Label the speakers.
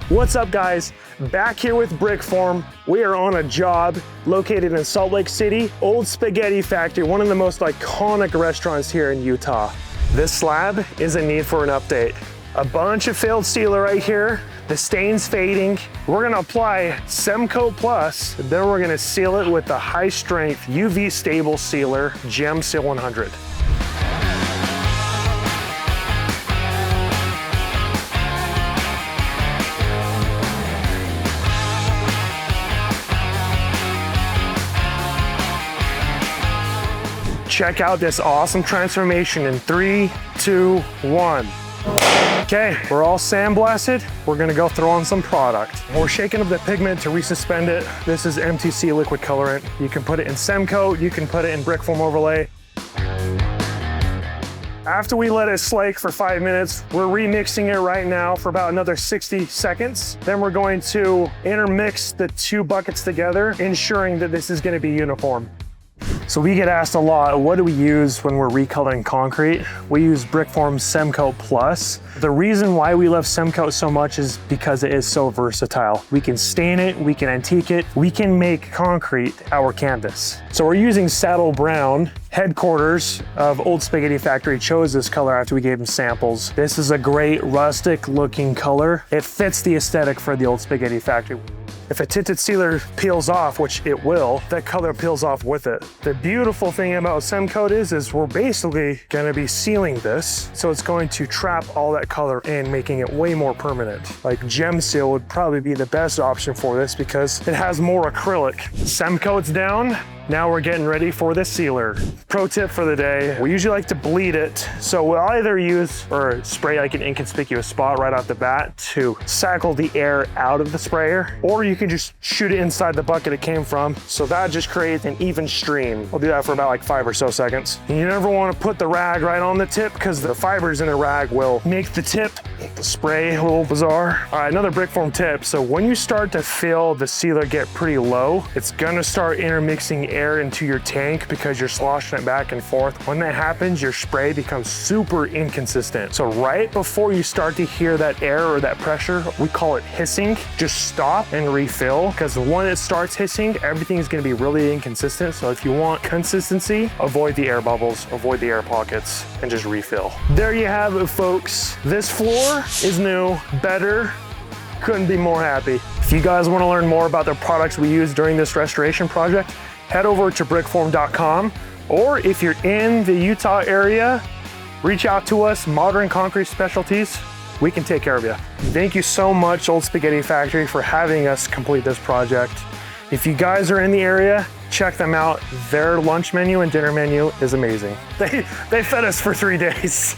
Speaker 1: What's up, guys? Back here with Brickform. We are on a job located in Salt Lake City, Old Spaghetti Factory, one of the most iconic restaurants here in Utah. This slab is in need for an update. A bunch of failed sealer right here. The stain's fading. We're gonna apply Cem-Coat Plus, then we're gonna seal it with the high strength UV stable sealer, Gem-Seal 100. Check out this awesome transformation in 3, 2, 1. Okay, we're all sandblasted. We're gonna go throw on some product. We're shaking up the pigment to resuspend it. This is MTC liquid colorant. You can put it in Cem-Coat, you can put it in Brickform overlay. After we let it slake for 5 minutes, we're remixing it right now for about another 60 seconds. Then we're going to intermix the two buckets together, ensuring that this is gonna be uniform. So we get asked a lot, what do we use when we're recoloring concrete? We use Brickform Cem-Coat Plus. The reason why we love Cem-Coat so much is because it is so versatile. We can stain it, we can antique it, we can make concrete our canvas. So we're using saddle brown. Headquarters of Old Spaghetti Factory chose this color after we gave them samples. This is a great rustic looking color. It fits the aesthetic for the Old Spaghetti Factory. If a tinted sealer peels off, which it will, that color peels off with it. The beautiful thing about Cem-Coat is we're basically gonna be sealing this, so it's going to trap all that color in, making it way more permanent. Like Gem-Seal would probably be the best option for this because it has more acrylic. Cem-Coat's down. Now we're getting ready for the sealer. Pro tip for the day, we usually like to bleed it. So we'll either use or spray like an inconspicuous spot right off the bat to cycle the air out of the sprayer, or you can just shoot it inside the bucket it came from. So that just creates an even stream. We'll do that for about like 5 or so seconds. You never want to put the rag right on the tip because the fibers in the rag will make the tip, the spray, a little bizarre. All right, another Brickform tip. So when you start to feel the sealer get pretty low, it's gonna start intermixing air into your tank because you're sloshing it back and forth. When that happens, your spray becomes super inconsistent. So right before you start to hear that air or that pressure, we call it hissing, just stop and refill, because when it starts hissing, everything is going to be really inconsistent. So if you want consistency, avoid the air bubbles, avoid the air pockets, and just refill. There you have it, folks. This floor is new, better. Couldn't be more happy. If you guys want to learn more about the products we use during this restoration project, head over to brickform.com, or if you're in the Utah area, reach out to us, Modern Concrete Specialties. We can take care of you. Thank you so much, Old Spaghetti Factory, for having us complete this project. If you guys are in the area, check them out. Their lunch menu and dinner menu is amazing. They fed us for 3 days.